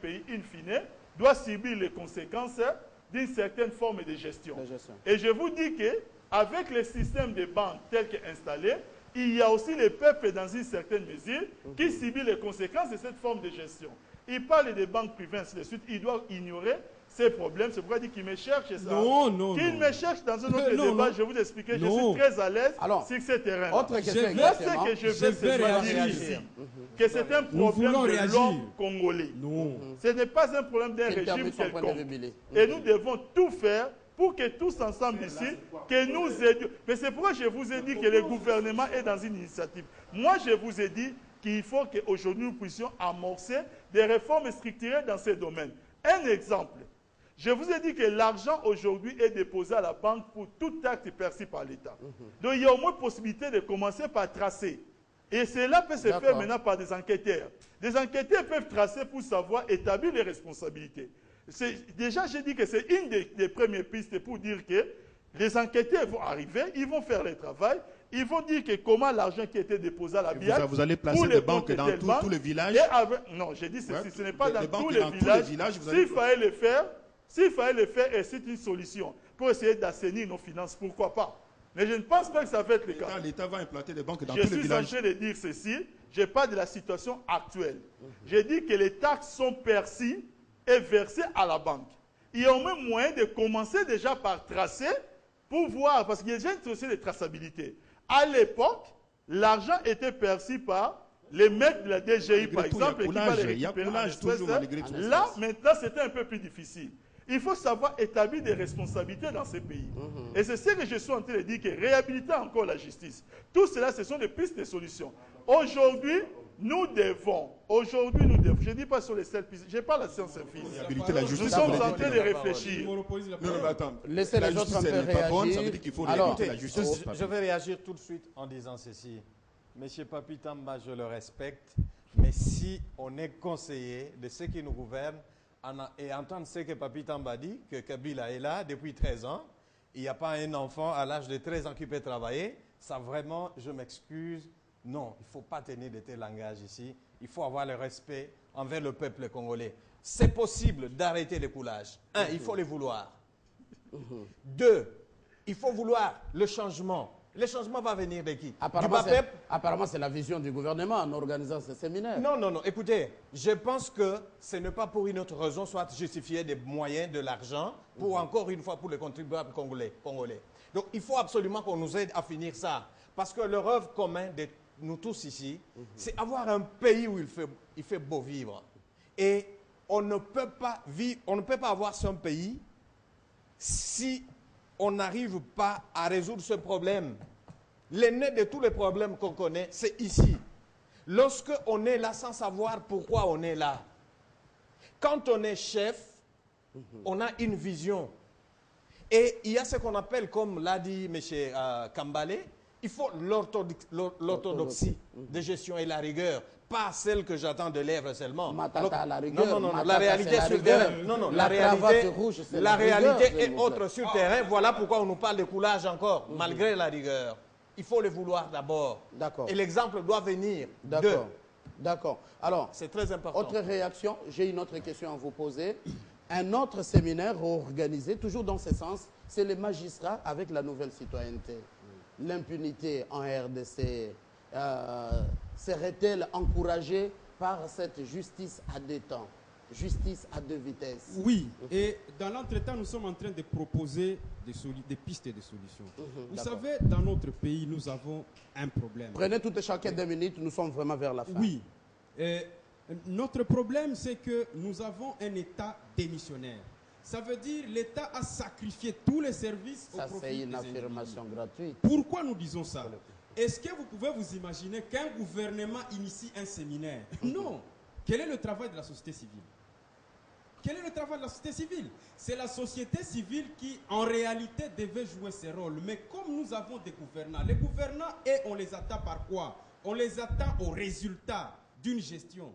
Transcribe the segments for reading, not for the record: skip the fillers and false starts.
pays, in fine, doit subir les conséquences d'une certaine forme de gestion. Et je vous dis qu'avec le système de banques tel qu'installé, il y a aussi le peuple dans une certaine mesure qui subit les conséquences de cette forme de gestion. Il parle des banques privées, ainsi de suite. Il doit ignorer ces problèmes. C'est pourquoi il dit qu'il me cherche ça. Qu'il me cherche dans un autre débat. Je vais vous expliquer. Je suis très à l'aise sur ce terrain. Autre question. Moi, ce que je veux, c'est dire ici que c'est un problème de l'homme congolais. Ce n'est pas un problème d'un régime quelconque. Et nous devons tout faire pour que tous ensemble ici, que nous aidions. Mais c'est pourquoi je vous ai dit que le gouvernement est dans une initiative. Moi, je vous ai dit qu'il faut qu'aujourd'hui nous puissions amorcer des réformes structurelles dans ces domaines. Un exemple, je vous ai dit que l'argent aujourd'hui est déposé à la banque pour tout acte perçu par l'État. Donc il y a au moins possibilité de commencer par tracer. Et cela peut se faire maintenant par des enquêteurs. Des enquêteurs peuvent tracer pour savoir établir les responsabilités. Déjà, j'ai dit que c'est une des premières pistes pour dire que les enquêteurs vont arriver, ils vont faire le travail, ils vont dire que comment l'argent qui était déposé à la BIAC... Vous allez placer des banques dans tous les villages. Non, j'ai dit que ce n'est pas dans tous les villages. S'il fallait le faire, et c'est une solution pour essayer d'assainir nos finances, pourquoi pas? Mais je ne pense pas que ça va être le cas. L'État va implanter des banques dans tous les villages. Je suis en train de dire ceci, je parle de la situation actuelle. J'ai dit que les taxes sont perçues et versées à la banque. Il y a au moins moyen de commencer déjà par tracer pour voir, parce qu'il y a déjà une société de traçabilité. À l'époque, l'argent était perçu par les mecs de la DGI, par exemple, qui va les récupérer en espèces. Là, maintenant, c'était un peu plus difficile. Il faut savoir établir des responsabilités dans ces pays. Et c'est ce que je suis en train de dire, que réhabiliter encore la justice. Tout cela, ce sont des pistes de solutions. Aujourd'hui, nous devons, je ne dis pas sur les seules pistes, je parle de la science infime. Nous sommes en train de réfléchir. Non, attends. Laissez les autres un peu réagir. Ça veut dire qu'il faut réhabiliter la justice. Je vais réagir tout de suite en disant ceci. Monsieur Papi Tamba, je le respecte, mais si on est conseiller de ceux qui nous gouvernent, et entendre ce que Papi Tamba dit, que Kabila est là depuis 13 ans, il n'y a pas un enfant à l'âge de 13 ans qui peut travailler, ça vraiment, je m'excuse, non, il ne faut pas tenir de tel langage ici, il faut avoir le respect envers le peuple congolais. C'est possible d'arrêter le coulage. Un, il faut le vouloir. Deux, il faut vouloir le changement. Le changement va venir de qui? Apparemment, c'est la vision du gouvernement en organisant ce séminaire. Non, non, non. Écoutez, je pense que ce n'est pas pour une autre raison, soit justifier des moyens, de l'argent, pour encore une fois pour les contribuables congolais. Donc, il faut absolument qu'on nous aide à finir ça. Parce que le rêve commun de nous tous ici, c'est avoir un pays où il fait beau vivre. Et on ne peut pas vivre, on ne peut pas avoir son pays si on n'arrive pas à résoudre ce problème. L'aîné de tous les problèmes qu'on connaît, c'est ici. Lorsque on est là sans savoir pourquoi on est là. Quand on est chef, on a une vision. Et il y a ce qu'on appelle, comme l'a dit M. Kambale, il faut l'orthodoxie de gestion et la rigueur. Pas celle que j'attends de lèvres seulement. Matata, la rigueur. Non, la réalité sur le terrain. Non, la réalité est autre sur le terrain. Voilà pourquoi on nous parle de coulage encore, malgré la rigueur. Il faut le vouloir d'abord. D'accord. Et l'exemple doit venir d'eux. D'accord. Alors, c'est très important. Autre réaction, j'ai une autre question à vous poser. Un autre séminaire organisé, toujours dans ce sens, c'est les magistrats avec la nouvelle citoyenneté. L'impunité en RDC serait-elle encouragée par cette justice à deux temps, justice à deux vitesses? Oui, et dans l'entretemps, nous sommes en train de proposer des pistes et des solutions. Vous savez, dans notre pays, nous avons un problème. Prenez toutes et chacun 2 minutes, nous sommes vraiment vers la fin. Oui. Notre problème, c'est que nous avons un État démissionnaire. Ça veut dire l'État a sacrifié tous les services au profit des individus. Ça, c'est une affirmation gratuite. Pourquoi nous disons ça? Est-ce que vous pouvez vous imaginer qu'un gouvernement initie un séminaire? Non. Quel est le travail de la société civile? Quel est le travail de la société civile? C'est la société civile qui, en réalité, devait jouer ce rôle. Mais comme nous avons des gouvernants, les gouvernants, on les attend par quoi? On les attend au résultat d'une gestion.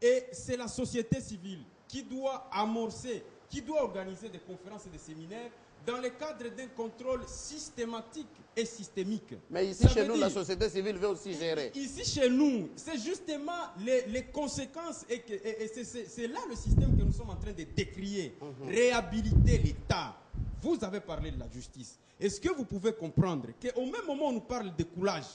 Et c'est la société civile qui doit amorcer, qui doit organiser des conférences et des séminaires dans le cadre d'un contrôle systématique et systémique. Mais ici, chez nous, la société civile veut aussi gérer. Ici, chez nous, c'est justement les conséquences et c'est là le système que nous sommes en train de décrier. Réhabiliter l'État. Vous avez parlé de la justice. Est-ce que vous pouvez comprendre qu'au même moment, on nous parle de coulage,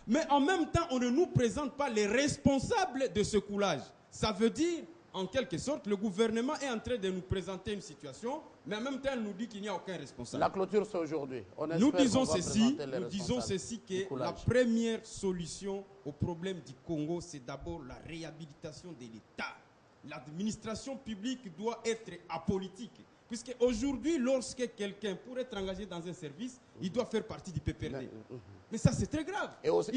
mais en même temps, on ne nous présente pas les responsables de ce coulage? Ça veut dire, en quelque sorte, le gouvernement est en train de nous présenter une situation, mais en même temps, il nous dit qu'il n'y a aucun responsable. La clôture, c'est aujourd'hui. Nous disons ceci, que la première solution au problème du Congo, c'est d'abord la réhabilitation de l'État. L'administration publique doit être apolitique. Puisque aujourd'hui, lorsque quelqu'un, pour être engagé dans un service, il doit faire partie du PPRD. Mais ça, c'est très grave. Et aussi,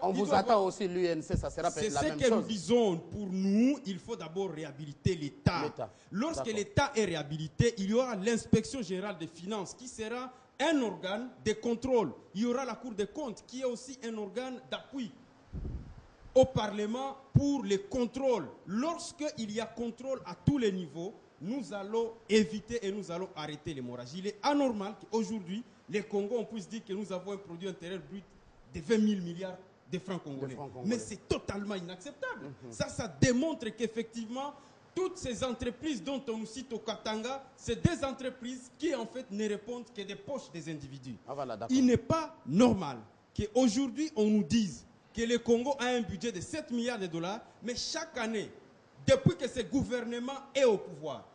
on vous attend aussi l'UNC, ça sera peut-être la même chose. C'est ce que nous disons. Pour nous, il faut d'abord réhabiliter l'État. Lorsque l'État est réhabilité, il y aura l'inspection générale des finances qui sera un organe de contrôle. Il y aura la Cour des comptes qui est aussi un organe d'appui au Parlement pour les contrôles. Lorsqu'il y a contrôle à tous les niveaux, nous allons éviter et nous allons arrêter l'hémorragie. Il est anormal qu'aujourd'hui, les Congos, on puisse dire que nous avons un produit intérieur brut de 20 000 milliards de francs congolais. Mais c'est totalement inacceptable. Ça démontre qu'effectivement, toutes ces entreprises dont on nous cite au Katanga, c'est des entreprises qui en fait ne répondent que des poches des individus. Il n'est pas normal qu'aujourd'hui, on nous dise que le Congo a un budget de 7 milliards de dollars, mais chaque année, depuis que ce gouvernement est au pouvoir,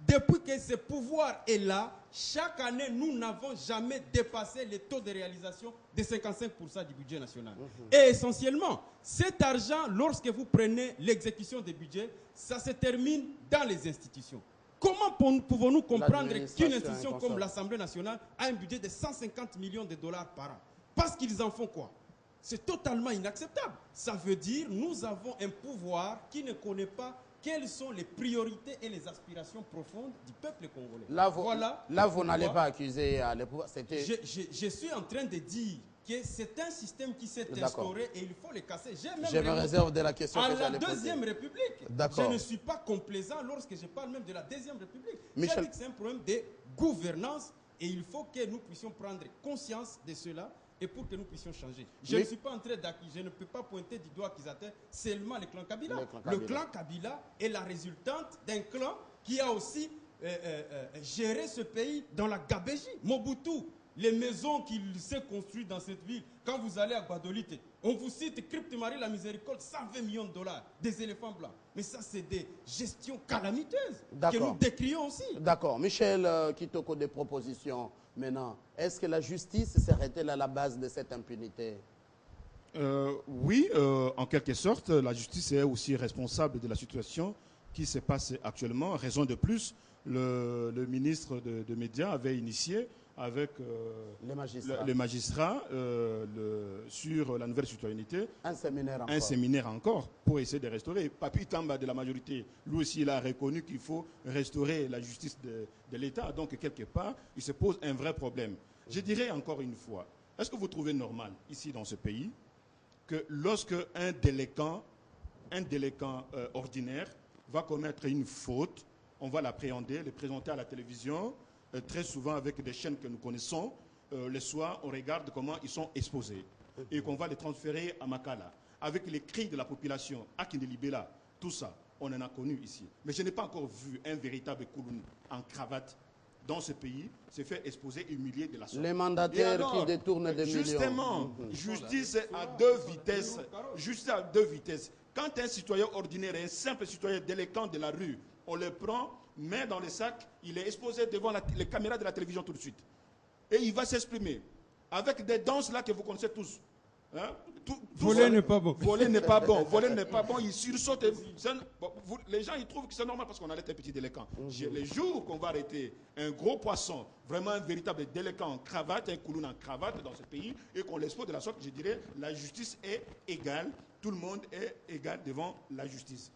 depuis que ce pouvoir est là, chaque année, nous n'avons jamais dépassé le taux de réalisation de 55% du budget national. Et essentiellement, cet argent, lorsque vous prenez l'exécution des budgets, ça se termine dans les institutions. Comment pouvons-nous comprendre qu'une institution comme l'Assemblée nationale a un budget de 150 millions de dollars par an? Parce qu'ils en font quoi? C'est totalement inacceptable. Ça veut dire que nous avons un pouvoir qui ne connaît pas quelles sont les priorités et les aspirations profondes du peuple congolais. Là, vous n'allez pas accuser le pouvoir. Je suis en train de dire que c'est un système qui s'est instauré et il faut le casser. Je me réserve de la question que j'allais poser. À la Deuxième République, je ne suis pas complaisant lorsque je parle même de la Deuxième République. Je dis que c'est un problème de gouvernance et il faut que nous puissions prendre conscience de cela et pour que nous puissions changer. Je ne suis pas en train d'accuser, je ne peux pas pointer du doigt accusateur seulement le clan Kabila. Le clan Kabila est la résultante d'un clan qui a aussi géré ce pays dans la gabégie. Mobutu, les maisons qu'il s'est construites dans cette ville, quand vous allez à Guadolite, on vous cite Crypte Marie la Miséricorde, 120 millions de dollars, des éléphants blancs. Mais ça, c'est des gestions calamiteuses que nous décrions aussi. D'accord. Michel Kitoko, des propositions maintenant. Est-ce que la justice serait-elle à la base de cette impunité? Oui, en quelque sorte, la justice est aussi responsable de la situation qui se passe actuellement. Raison de plus, le ministre de Médias avait initié avec les magistrats sur la nouvelle citoyenneté un séminaire encore pour essayer de restaurer. Papi Tamba de la majorité, lui aussi, il a reconnu qu'il faut restaurer la justice de l'État. Donc, quelque part, il se pose un vrai problème. Je dirais encore une fois, est-ce que vous trouvez normal, ici dans ce pays, que lorsque un délinquant ordinaire va commettre une faute, on va l'appréhender, le présenter à la télévision, très souvent avec des chaînes que nous connaissons, le soir, on regarde comment ils sont exposés et qu'on va les transférer à Makala. Avec les cris de la population, à Kindelibela, tout ça, on en a connu ici. Mais je n'ai pas encore vu un véritable Kouloun en cravate dans ce pays se fait exposer et humilier de la sorte. Les mandataires qui détournent des millions. Justement, justice à deux vitesses. Justice à deux vitesses. Quand un citoyen ordinaire, un simple citoyen délinquant de la rue, on le prend, met dans le sac, il est exposé devant les caméras de la télévision tout de suite. Et il va s'exprimer avec des danses là que vous connaissez tous. Hein? Voler n'est pas bon. Voler n'est pas bon. Voler n'est pas bon. Il sursaute. Les gens ils trouvent que c'est normal parce qu'on arrête un petit délinquant. Les jours qu'on va arrêter un gros poisson, vraiment un véritable délinquant en cravate, un Kouloun en cravate dans ce pays, et qu'on l'expose de la sorte, je dirais, la justice est égale. Tout le monde est égal devant la justice.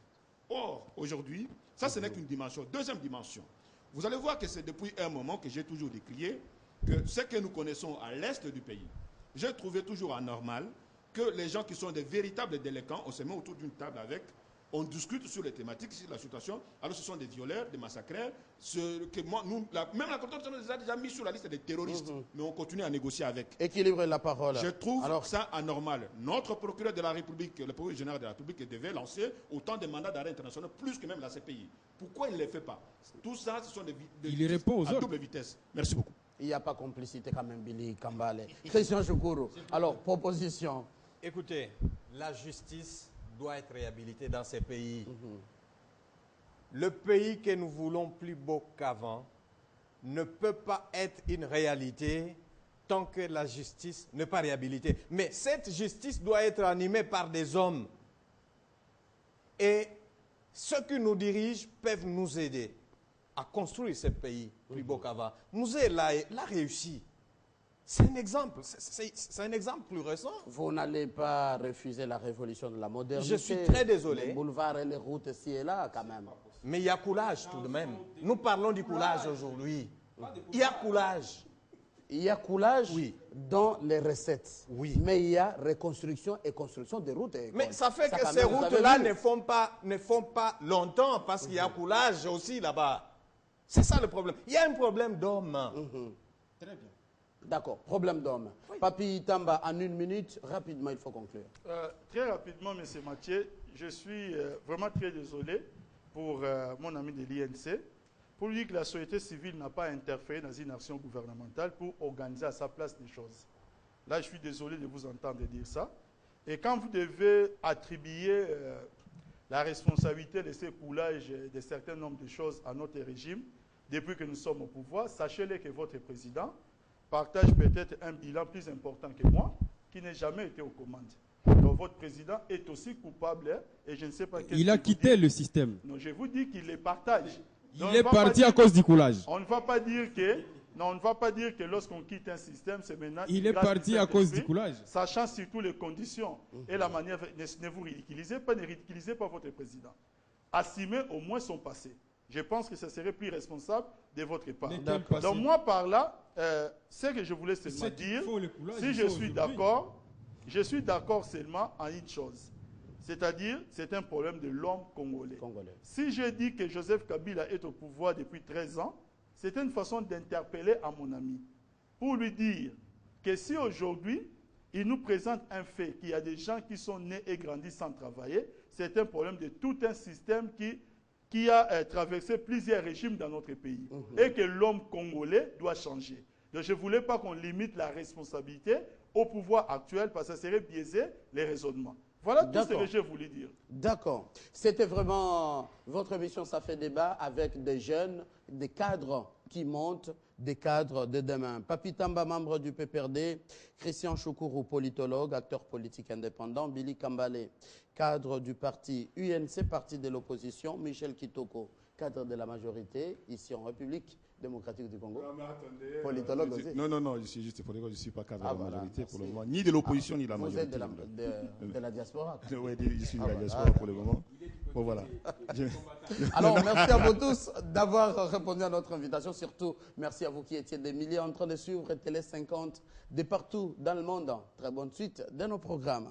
Or, aujourd'hui, ça ce n'est qu'une dimension. Deuxième dimension. Vous allez voir que c'est depuis un moment que j'ai toujours décrié que ce que nous connaissons à l'est du pays, j'ai trouvé toujours anormal que les gens qui sont des véritables délinquants, on se met autour d'une table avec, on discute sur les thématiques, sur la situation. Alors ce sont des violeurs, des massacreurs. Même la Côte d'Ivoire nous a déjà mis sur la liste des terroristes. Mais on continue à négocier avec. Équilibre la parole. Je trouve ça anormal. Notre procureur de la République, le procureur général de la République, devait lancer autant de mandats d'arrêt internationaux, plus que même la CPI. Pourquoi il ne les fait pas? Tout ça, ce sont des il répond aux à double vitesse. Merci beaucoup. Il n'y a pas complicité quand même, Billy Kambale. Christian Choukourou. Alors, proposition. Écoutez, la justice doit être réhabilitée dans ces pays. Le pays que nous voulons plus beau qu'avant ne peut pas être une réalité tant que la justice n'est pas réhabilitée. Mais cette justice doit être animée par des hommes. Et ceux qui nous dirigent peuvent nous aider à construire ce pays plus beau qu'avant. Mouzé l'a réussi. C'est un exemple. C'est un exemple plus récent. Vous n'allez pas refuser la révolution de la modernité. Je suis très désolé. Les boulevards et les routes ici et là, quand même. Mais il y a coulage tout de même. Nous parlons du coulage aujourd'hui. Il y a coulage. Il y a coulage dans les recettes. Oui. Mais il y a reconstruction et construction des routes. Mais ça fait que ces routes-là ne font pas longtemps parce qu'il y a coulage aussi là-bas. C'est ça le problème. Il y a un problème d'homme. Très bien. D'accord, problème d'homme. Oui. Papi Tamba, en 1 minute, rapidement, il faut conclure. Très rapidement, M. Mathieu, je suis vraiment très désolé pour mon ami de l'INC, pour lui dire que la société civile n'a pas interféré dans une action gouvernementale pour organiser à sa place des choses. Là, je suis désolé de vous entendre dire ça. Et quand vous devez attribuer la responsabilité de ces coulages de certains nombres de choses à notre régime, depuis que nous sommes au pouvoir, sachez-le que votre président partage peut-être un bilan plus important que moi, qui n'a jamais été aux commandes. Donc votre président est aussi coupable et je ne sais pas... Il a quitté le système. Non, je vous dis qu'il les partage. Il est parti à cause du coulage. On ne va pas dire que... Non, on ne va pas dire que lorsqu'on quitte un système, c'est maintenant... Il est parti à cause du coulage. Sachant surtout les conditions et la manière... Ne vous ridiculisez pas, ne ridiculisez pas votre président. Assumez au moins son passé. Je pense que ce serait plus responsable de votre part. Donc moi, par là, ce que je voulais seulement dire, si je suis d'accord seulement en une chose. C'est-à-dire, c'est un problème de l'homme congolais. Si je dis que Joseph Kabila est au pouvoir depuis 13 ans, c'est une façon d'interpeller à mon ami pour lui dire que si aujourd'hui, il nous présente un fait qu'il y a des gens qui sont nés et grandis sans travailler, c'est un problème de tout un système qui a traversé plusieurs régimes dans notre pays et que l'homme congolais doit changer. Donc je ne voulais pas qu'on limite la responsabilité au pouvoir actuel parce que ça serait biaiser les raisonnements. Voilà tout ce que je voulais dire. D'accord. C'était vraiment votre émission, ça fait débat avec des jeunes, des cadres qui montent, des cadres de demain. Papi Tamba, membre du PPRD, Christian Choukourou, politologue, acteur politique indépendant, Billy Kambale, cadre du parti UNC, parti de l'opposition, Michel Kitoko, cadre de la majorité, ici en République démocratique du Congo. Non, mais attendez, politologue aussi. Non, je suis juste politologue, je ne suis pas cadre de la majorité pour le moment, ni de l'opposition, ni de la majorité. Vous êtes de la diaspora. Oui, je suis de la diaspora pour le moment. Bon, voilà. Alors, merci à vous tous d'avoir répondu à notre invitation. Surtout, merci à vous qui étiez des milliers en train de suivre Télé 50 de partout dans le monde. Très bonne suite de nos programmes.